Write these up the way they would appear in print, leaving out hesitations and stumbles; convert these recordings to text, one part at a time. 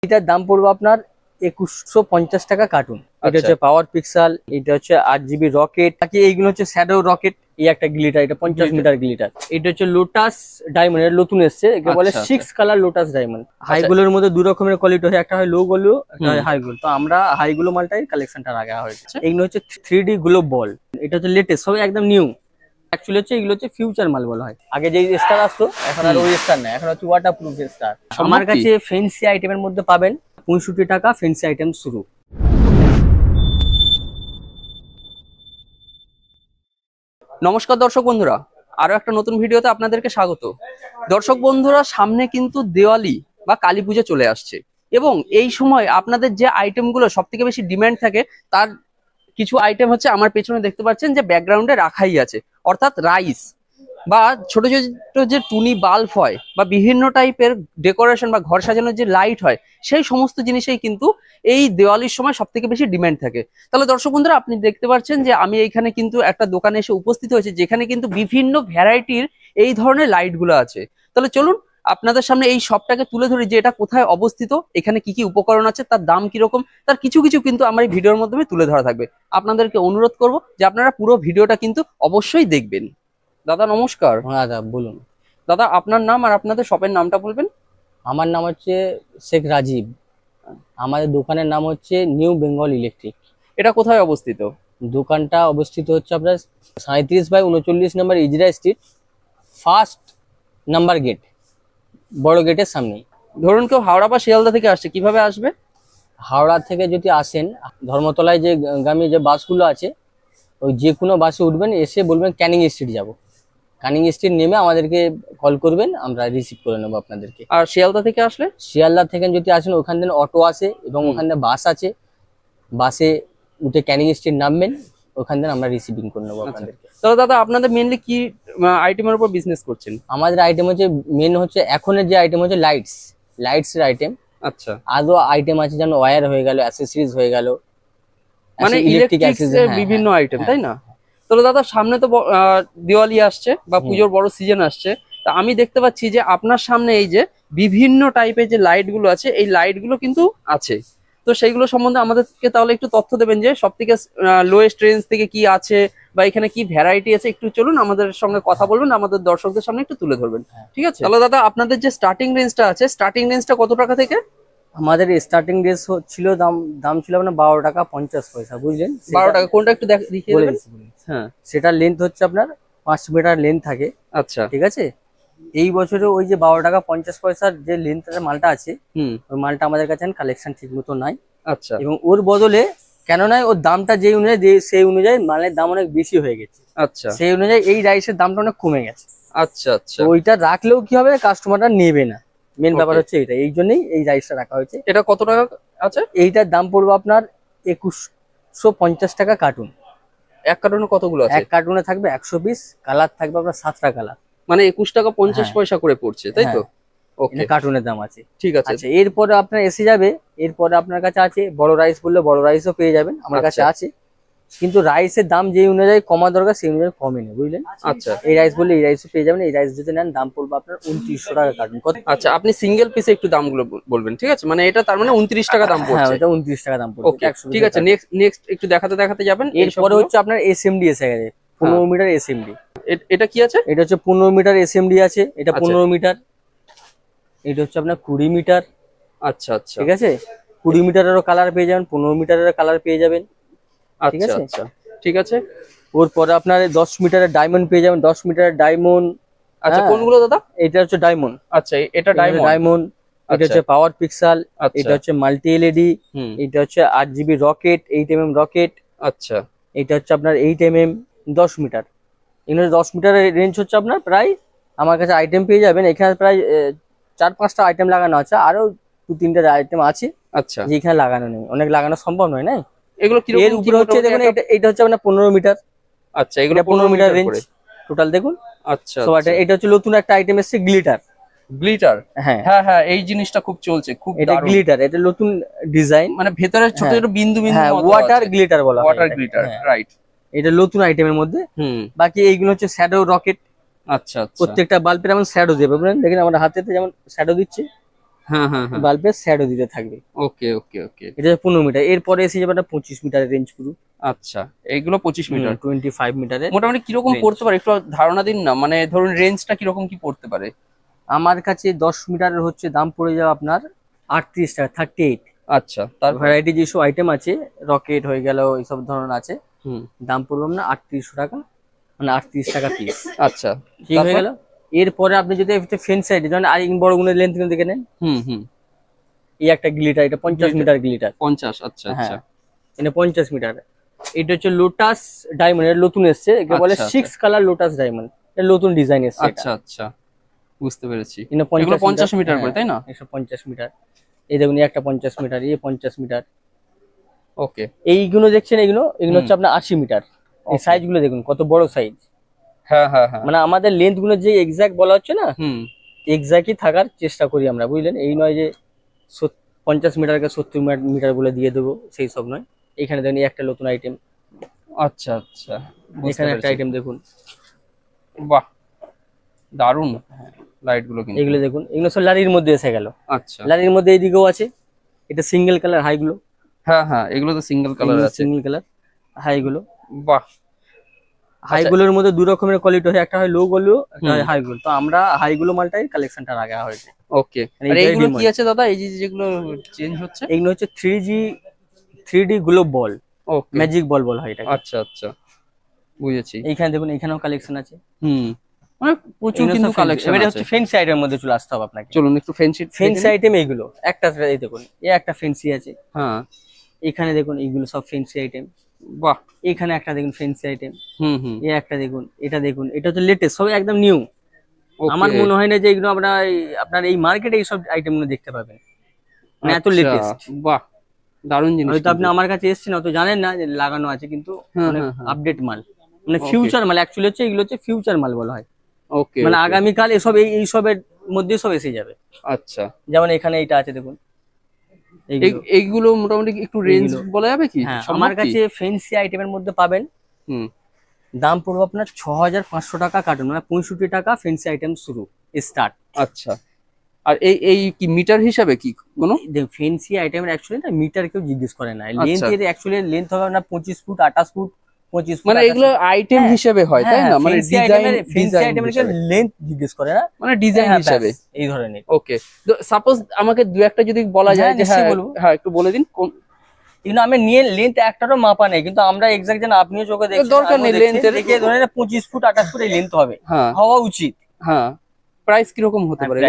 এটার দাম পড়বে আপনার 2150 টাকা কার্টুন। এটা হচ্ছে পাওয়ার পিক্সেল, এটা হচ্ছে 8GB রকেট, বাকি এইগুলো হচ্ছে শ্যাডো রকেট। এই একটা গ্লিটার, এটা 50 মিটার গ্লিটার। এটা হচ্ছে লোটাস ডায়মন্ড, এটা নতুন এসছে, একে বলে 6 কালার লোটাস ডায়মন্ড। হাই গুলোর মধ্যে দু রকমের কোয়ালিটি হয়, একটা হয় লো গুলো, একটা হয় হাই গুলো। তো আমরা হাই গুলো মালটাই কালেকশনটা রাখা হয়েছে। এইগুলো হচ্ছে 3D গ্লোব বল, এটা হচ্ছে লেটেস্ট, সব একদম নিউ। অ্যাকচুয়ালি হচ্ছে এগুলো হচ্ছে ফিউচার মাল বলা হয়। আগে যে স্টার আসতো এখন আর ওই স্টার না, এখন হচ্ছে ওয়াটার প্রুফ স্টার। আমার কাছে ফ্যান্সি আইটেমের মধ্যে পাবেন 65 টাকা ফ্যান্সি আইটেম শুরু। নমস্কার দর্শক বন্ধুরা, আরো একটা নতুন ভিডিওতে আপনাদেরকে স্বাগত। দর্শক বন্ধুরা, সামনে কিন্তু দিওয়ালি বা কালী পুজো চলে আসছে এবং এই সময় আপনাদের যে আইটেমগুলো সব থেকে বেশি ডিমান্ড থাকে তার কিছু আইটেম হচ্ছে আমার পেছনে দেখতে পাচ্ছেন যে ব্যাকগ্রাউন্ডে রাখাই আছে, অর্থাৎ রাইস বা ছোট ছোট যে টুনি বাল্ব হয় বা বিভিন্ন টাইপের ডেকোরেশন বা ঘর সাজানোর যে লাইট হয়, সেই সমস্ত জিনিসেই কিন্তু এই দিওয়ালির সময় সব থেকে বেশি ডিমান্ড থাকে। তাহলে দর্শক বন্ধুরা, আপনি দেখতে পাচ্ছেন যে আমি এইখানে কিন্তু একটা দোকানে এসে উপস্থিত হয়েছে যেখানে কিন্তু বিভিন্ন ভ্যারাইটির এই ধরনের লাইট গুলো আছে। তাহলে চলুন আপনাদের সামনে এই শপটাকে তুলে ধরি যে এটা কোথায় অবস্থিত, এখানে কি কি উপকরণ আছে, তার দাম কিরকম, তার কিছু কিছু কিন্তু আমার এই ভিডিওর মাধ্যমে তুলে ধরা থাকবে। আপনাদেরকে অনুরোধ করব যে আপনারা পুরো ভিডিওটা কিন্তু অবশ্যই দেখবেন। দাদা নমস্কার। দাদা বলুন। দাদা আপনার নাম আর আপনাদের শপের নামটা বলবেন। আমার নাম হচ্ছে শেখ রাজীব, আমাদের দোকানের নাম হচ্ছে নিউ বেঙ্গল ইলেকট্রিক। এটা কোথায় অবস্থিত? দোকানটা অবস্থিত হচ্ছে আপনার 37/39 নম্বর Ezra street, first number gate, বড় গেটের সামনে। ধরুন কেউ হাওড়া বা শিয়ালদা থেকে আসছে, কিভাবে আসবে? হাওড়া থেকে যদি আসেন, ধর্মতলায় যে গামী যে বাসগুলো আছে ওই যে কোনো বাসে উঠবেন, এসে বলবেন ক্যানিং স্ট্রিট যাব। ক্যানিং স্ট্রিট নেমে আমাদেরকে কল করবেন, আমরা রিসিভ করে নেবো আপনাদেরকে। আর শিয়ালদা থেকে আসলে? শিয়ালদা থেকে যদি আসেন ওখান থেকে অটো আসে এবং ওখান থেকে বাস আছে, বাসে উঠে ক্যানিং স্ট্রিট নামবেন, ওখান থেকে আমরা রিসিভিং করে নেবো আপনাদেরকে। তাহলে দাদা আপনাদের মেনলি কি আইটেমের উপর বিজনেস করছেন? আমাদের আইটেম হচ্ছে মেন হচ্ছে এখনের যে আইটেম হচ্ছে লাইটস এর আইটেম। আচ্ছা, আরো আইটেম আছে যেমন ওয়্যার হয়ে গেল, অ্যাক্সেসরিজ হয়ে গেল, মানে ইলেকট্রিক্স বিভিন্ন আইটেম, তাই না? তাহলে দাদা সামনে তো দিওয়ালি আসছে বা পুজোর বড় সিজন আসছে, তা আমি দেখতে পাচ্ছি যে আপনার সামনে এই যে বিভিন্ন টাইপের যে লাইট গুলো আছে, এই লাইট গুলো কিন্তু আছে। তো সেইগুলো সম্বন্ধে আমাদেরকে তাহলে একটু তথ্য দেবেন যে সব থেকে লোয়েস্ট রেঞ্জ থেকে কি আছে বা এখানে কি ভ্যারাইটি আছে, একটু চলুন আমাদের সঙ্গে কথা বলবেন, আমাদের দর্শকদের সামনে একটু তুলে ধরবেন। ঠিক আছে, তাহলে দাদা আপনাদের যে স্টার্টিং রেঞ্জটা আছে, স্টার্টিং রেঞ্জটা কত টাকা থেকে? আমাদের স্টার্টিং রেঞ্জ ছিল দাম ছিল আপনার 12 টাকা 50 পয়সা, বুঝলেন? 12 টাকা কোনটা একটু দেখিয়ে দেবেন। হ্যাঁ, সেটার লেন্থ হচ্ছে আপনার 5 মিটার লেন্থ থাকে। আচ্ছা, ঠিক আছে। এই বছরে ওই যে 12 টাকা 50 পয়সার যে লেন্থের মালটা আছে, ওই মালটা আমাদের কাছে কালেকশন ঠিক মতো নাই। আচ্ছা, এবং ওর বদলে কেন নাই, ওর দামটা যে অনুযায়ী সেই অনুযায়ী মালের দাম অনেক বেশি হয়ে গেছে। আচ্ছা, সেই অনুযায়ী এই রাইসের দামটা অনেক কমে গেছে। আচ্ছা, আচ্ছা, ওইটা রাখলেও কি হবে, কাস্টমাররা নেবে না। মেন ব্যাপার হচ্ছে এটা, এই জন্যই এই রাইসটা রাখা হয়েছে। এটা কত টাকা আছে? এইটার দাম পড়বে আপনার 2150 টাকা কার্টুন। এক কার্টুনে কতগুলো আছে? এক কার্টুনে থাকবে 100 পিস, কালার থাকবে আপনার 7টা কালার, মানে 21 টাকা 50 পয়সা করে পড়ছে, তাই তো? ওকে, কার্টুনের দাম আছে। ঠিক আছে। আচ্ছা, এরপরে আপনার এসে যাবে, এরপরে আপনার কাছে আছে বড় রাইস, বললে বড় রাইসও পেয়ে যাবেন আমার কাছে আছে। কিন্তু রাইসের দাম যে অনুযায়ী কমা দরকার সেই অনুযায়ী কমে নেই, বুঝলেন? আচ্ছা, এই রাইস বললে এই রাইসও পেয়ে যাবেন। এই রাইস যদি নেন দাম পড়বে আপনার 2900 টাকা কার্টুন। আচ্ছা, আপনি সিঙ্গেল পিসে একটু দামগুলো বলবেন, ঠিক আছে? মানে এটা তার মানে 29 টাকা দাম পড়ছে। হ্যাঁ, এটা 29 টাকা দাম পড়ছে। ওকে, ঠিক আছে। নেক্সট একটু দেখাতে যাবেন। এরপরে হচ্ছে আপনার এসএমডি এসে গেছে, 15 মিটার এসএমডি। এটা কি আছে? এটা হচ্ছে 15 মিটার এসএমডি আছে, এটা 15 মিটার। এটা হচ্ছে আপনার 20 মিটার। আচ্ছা, আচ্ছা, ঠিক আছে। 20 মিটারেরও কালার পেয়ে যাবেন, 15 মিটারের কালার পেয়ে যাবেন। ঠিক আচ্ছা, আছে, আচ্ছা, ঠিক আছে। ওর পরে আপনার 10 মিটারের ডায়মন্ড পেয়ে যাবেন, 10 মিটারের ডায়মন্ড। আচ্ছা, কোনগুলো দাদা? এটা হচ্ছে ডায়মন্ড। আচ্ছা, এটা ডায়মন্ড। এটা হচ্ছে পাওয়ার পিক্সেল, এটা হচ্ছে মাল্টি এলইডি, এটা হচ্ছে 8GB রকেট, 8mm রকেট। আচ্ছা, এটা হচ্ছে আপনার 8mm 10 মিটার। এখানে 10 মিটারের রেঞ্জ হচ্ছে আপনার প্রায়, আমার কাছে আইটেম পেয়ে যাবেন এখানে প্রায় 4-5টা আইটেম লাগানো আছে, আরো 2-3টা আইটেম আছে। আচ্ছা, যেখানে লাগানো নেই, অনেক লাগানো সম্ভব নয় না এগুলো। এর উপরে হচ্ছে দেখুন, এটা হচ্ছে আপনার 15 মিটার। আচ্ছা, এগুলো 15 মিটার রেঞ্জ টোটাল দেখুন। আচ্ছা, এটা হচ্ছে নতুন একটা আইটেম এসেছে, গ্লিটার। হ্যাঁ হ্যাঁ হ্যাঁ, এই জিনিসটা খুব চলছে, খুব এটা গ্লিটার, এটা নতুন ডিজাইন, মানে ভেতরে ছোট ছোট বিন্দু বিন্দু ওয়াটার গ্লিটার বলা হয়। Water glitter, right. এটা নতুন আইটেমের মধ্যে। বাকি এইগুলো হচ্ছে শ্যাডো রকেট। আচ্ছা, আচ্ছা, প্রত্যেকটা বাল্বের যেমন শ্যাডো দেবে, বুঝলেন? দেখেন আমার হাতেতে যেমন শ্যাডো দিচ্ছে, হ্যাঁ হ্যাঁ হ্যাঁ। বাল্বের শ্যাডো দিতে থাকবে। ওকে ওকে ওকে। এটা 15 মিটার। এরপরে এসে যাবে একটা 25 মিটারের রেঞ্জ পুরো। আচ্ছা, এইগুলো 25 মিটার। 25 মিটারের মোটামুটি কিরকম range। পড়তে পারে একটু ধারণা দিন না, মানে ধরুন রেঞ্জটা কিরকম কি পড়তে পারে? আমার কাছে 10 মিটারের হচ্ছে দাম পড়ে যাবে আপনার 38 টাকা, 38। আচ্ছা, তারপর? ভ্যারাইটি যেসব আইটেম আছে, রকেট হয়ে গেল, এইসব ধরনের আছে, হুম। দাম পড়বে না 3800 টাকা, মানে 38 টাকা পিস। আচ্ছা, ঠিক হয়ে গেল। এরপরে আপনি যদি ফেন্স সাইডে যেমন আর বড় গুণের লেন্থ গুলো দেখে নেন, হুম হুম। এই একটা গ্লিটার, এটা 50 মিটার গ্লিটার। 50? আচ্ছা হ্যাঁ, আচ্ছা। এটা 50 মিটার। এটা হচ্ছে লোটাস ডায়মন্ড, এটা নতুন এসছে, একে বলে আচ্ছা, 6 কালার লোটাস ডায়মন্ড, এটা নতুন ডিজাইন এসছে। আচ্ছা আচ্ছা, বুঝতে পেরেছি। এটা এগুলো 50 মিটার করে, হ্যাঁ, তাই না? এসব 50 মিটার। এই দেখুন, এই একটা 50 মিটার, এই 50 মিটার। ওকে। এইগুলো দেখছেন, এগুলো হচ্ছে আপনার 80 মিটার। এই Okay. সাইজ গুলো দেখুন কত বড় সাইজ। হ্যাঁ হ্যাঁ হ্যাঁ। মানে আমাদের লেন্থ গুলো যে এক্সাক্ট বলা হচ্ছে না, হুম। এক্সাক্টই থাকার চেষ্টা করি আমরা, বুঝলেন? এই নয় যে 50 মিটারকে 70 মিটার বলে দিয়ে দেবো, সেই সব নয়। এখানে দেখুন, এই একটা নতুন আইটেম, আচ্ছা আচ্ছা, বুঝতে এখানে একটা পেরেছি। আইটেম দেখুন, বাহ, দারুণ লাইট গুলো কিন্তু। এগুলো দেখুন, এগুলো সব লারির মধ্যে এসে গেল। আচ্ছা। লারির মধ্যে এইদিকেও আছে, এটা সিঙ্গেল কালার হাই গুলো, হ্যাঁ হ্যাঁ, এগুলো তো সিঙ্গেল কালার আছে। সিঙ্গেল কালার হাই গুলো। বাহ। হাই আচ্ছা। গুলোর মধ্যে দু রকমের কোয়ালিটি হয়, একটা হয় লো গুলো, একটা হয় হুম। হাই গুলো। তো আমরা হাই গুলো মালটাই কালেকশনটা রাখা হয়েছে। ওকে। মানে আর এটাই এইগুলো কি demand। আছে দাদা, এই যে যেগুলো চেঞ্জ হচ্ছে? এগুলো হচ্ছে 3D গ্লোব বল, ওকে। ম্যাজিক বল বলা হয় এটাকে। আচ্ছা আচ্ছা, বুঝেছি। এইখানে দেখুন, এখানেও কালেকশন আছে। হুম, মানে প্রচুর এগুলো কিন্তু সব fancy। কালেকশন এবারে আছে। হচ্ছে ফেন্সি আইটেমের মধ্যে চলে আসতে হবে আপনাকে। চলুন একটু ফেন্সি ফেন্সি আইটেম এইগুলো একটা, এই দেখুন, এই একটা ফেন্সি আছে। হ্যাঁ। এখানে দেখুন, এইগুলো সব ফেন্সি আইটেম। বাহ। এখানে একটা দেখুন ফেন্সি আইটেম। হুম হুম। এই একটা দেখুন, এটা দেখুন, এটা হচ্ছে লেটেস্ট, সব একদম নিউ। Okay. আমার মনে হয় না যে এগুলো আপনার এই মার্কেটে এইসব আইটেম গুলো দেখতে পাবেন, মানে এত আচ্ছা, লেটেস্ট। বাহ, দারুণ জিনিস হয়তো আপনি কিন্তু। আমার কাছে এসেছেন, অত জানেন না যে লাগানো আছে, কিন্তু হ্যাঁ, অনেক হ্যাঁ, হ্যাঁ। আপডেট মাল, মানে Okay. ফিউচার মাল। অ্যাকচুয়ালি হচ্ছে এগুলো হচ্ছে ফিউচার মাল বলা হয়, ওকে। মানে আগামীকাল এসব এইসবের মধ্যে সব এসে যাবে। আচ্ছা, যেমন এখানে এইটা আছে দেখুন, এইগুলো। এইগুলো মোটামুটি একটু রেঞ্জ এইগুলো। বলা যাবে কি? হ্যাঁ, সম্ভব আমার কি? কাছে ফেন্সি আইটেমের মধ্যে পাবেন, হুম। দাম পড়বে আপনার 6500 টাকা কার্টুন, মানে 65 টাকা ফেন্সি আইটেম শুরু স্টার্ট। আচ্ছা। আর এই এই কি মিটার হিসাবে কি কোনো? ফেন্সি আইটেমের অ্যাকচুয়ালি না মিটার কেউ জিজ্ঞেস করে না, আচ্ছা। লেন্থ এর অ্যাকচুয়ালি লেন্থ হবে না 25 ফুট, 28 ফুট, 25 ফুট, মানে 28 এগুলো ফুট। আইটেম হ্যাঁ, হিসেবে হয়, তাই না? মানে ডিজাইন, ফেন্সি ডিজাইন আইটেমের হিসেবে, লেন্থ জিজ্ঞেস করে না, মানে ডিজাইন হ্যাঁ, হিসেবে। ব্যাস, এই ধরনের। ওকে। তো সাপোজ আমাকে দু একটা যদি বলা যায় হ্যাঁ, যে, নিশ্চয়ই হ্যাঁ বলবো। হ্যাঁ, একটু বলে দিন কোন। কিন্তু আমি নিয়ে লেন্থ একটারও মাপা নেই, কিন্তু আমরা এক্সাক্ট যেন আপনিও চোখে দেখছেন, দরকার নেই আমিও length দেখছি, এর। দেখে ধরে না 25 ফুট 28 ফুট এই লেন্থ হবে, হ্যাঁ হওয়া উচিত। হ্যাঁ। প্রাইস কিরকম হতে পারে?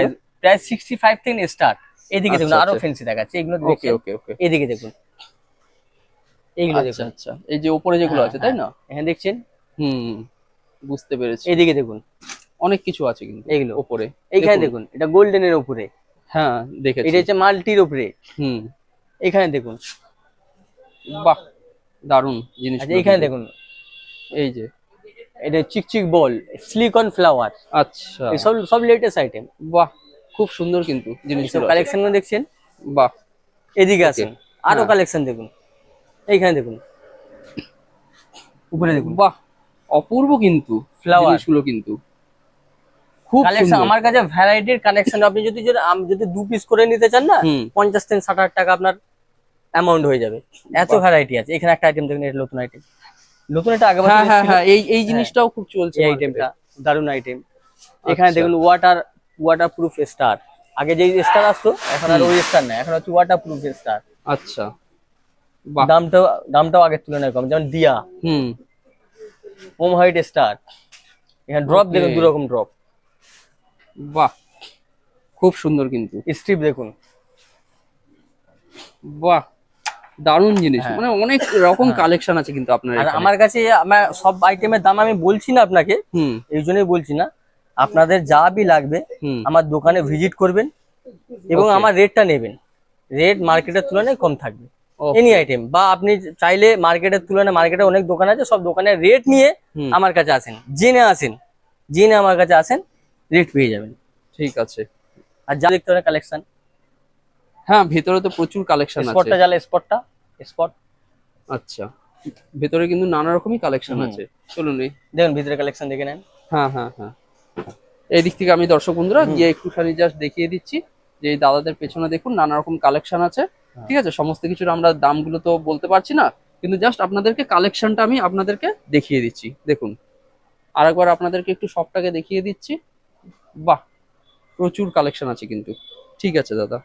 প্রায় 65 থেকে স্টার্ট। এদিকে দেখুন, আচ্ছা, আরো আচ্ছা। ফেন্সি দেখাচ্ছে, এগুলো ওকে দেখছেন, ওকে ওকে। এদিকে দেখুন, এইগুলো আচ্ছা দেখুন। আচ্ছা, এই যে উপরে যেগুলো আছে, তাই না? এখানে দেখছেন, হুম, বুঝতে পেরেছি। এদিকে দেখুন, অনেক কিছু আছে কিন্তু এইগুলো উপরে। এইখানে দেখুন, এটা গোল্ডেনের উপরে, হ্যাঁ দেখেছি। এটা হচ্ছে মাল্টির উপরে। হুম। এখানে দেখুন, বাহ, দারুণ জিনিস। আচ্ছা এখানে দেখুন, এই যে এটা চিকচিক বল, সিলিকন ফ্লাওয়ার, আচ্ছা, সব সব লেটেস্ট আইটেম। বাহ, খুব সুন্দর কিন্তু এইসব জিনিসগুলো আছে। কালেকশন গুলো দেখছেন। বাহ। এদিকে Okay. আসুন, আরো হ্যাঁ। কালেকশন দেখুন, এইখানে দেখুন, উপরে দেখুন, বাহ, অপূর্ব কিন্তু Flower. জিনিসগুলো কিন্তু খুব কালেকশন সুন্দর। আমার কাছে ভ্যারাইটির কালেকশন। আপনি যদি যদি 2 পিস করে নিতে চান না, হুম। 50 থেকে 60 টাকা আপনার অ্যামাউন্ট হয়ে যাবে, এত বাহ। ভ্যারাইটি আছে। এখানে একটা আইটেম দেখুন, এটা নতুন আইটেম, নতুন, এটা আগে বছর হ্যাঁ হ্যাঁ এসেছিল। হ্যাঁ, এই জিনিসটাও খুব চলছে এই market এ। আইটেমটা দারুন আইটেম। এখানে আচ্ছা। দেখুন ওয়াটার প্রুফ স্টার, আগে যেই স্টার আসতো এখন আর ওই স্টার না, এখন হচ্ছে ওয়াটার প্রুফ স্টার। আচ্ছা, বাহ। দামটাও আগের তুলনায় কম, যেমন দিয়া, হুম। Home white star. এখানে ড্রপ Okay. দেখুন, দু রকম ড্রপ, বাহ, খুব সুন্দর কিন্তু। স্ট্রিপ দেখুন। বাহ, দারুণ জিনিস। হ্যাঁ। মানে অনেক রকম কালেকশন আছে কিন্তু আপনার আর এখানে। আমার কাছে আমার সব আইটেমের দাম আমি বলছি না আপনাকে, হুম এই জন্যই বলছি না, আপনাদের যা বি লাগবে হুম। আমার দোকানে ভিজিট করবেন এবং Okay. আমার রেটটা নেবেন, রেট মার্কেটের তুলনায় কম থাকবে। Okay. এনি আইটেম, বা আপনি চাইলে মার্কেটের তুলনায়, মার্কেটে অনেক দোকান আছে, সব দোকানের রেট নিয়ে হুম। আমার কাছে আসেন, জেনে আমার কাছে আসেন, রেট পেয়ে যাবেন। ঠিক আছে। আর যা দেখতে হবে কালেকশন, হ্যাঁ, ভেতরে তো প্রচুর কালেকশন আছে। স্পটটা জ্বালা, স্পট আচ্ছা, ভেতরে কিন্তু নানা রকমই কালেকশন হুম। আছে। চলুন দেখুন, ভিতরে কালেকশন দেখে নেন। হ্যাঁ হ্যাঁ হ্যাঁ, এই দিক থেকে আমি দর্শক বন্ধুরা গিয়ে একটুখানি জাস্ট দেখিয়ে দিচ্ছি। যে এই দাদাদের পেছনে দেখুন নানা রকম কালেকশন আছে। ঠিক আছে, সমস্ত কিছুর আমরা দামগুলো তো বলতে পারছি না, কিন্তু জাস্ট আপনাদেরকে কালেকশনটা আমি আপনাদেরকে দেখিয়ে দিচ্ছি। দেখুন আরেকবার আপনাদেরকে একটু শপটাকে দেখিয়ে দিচ্ছি। বাহ, প্রচুর কালেকশন আছে কিন্তু। ঠিক আছে দাদা।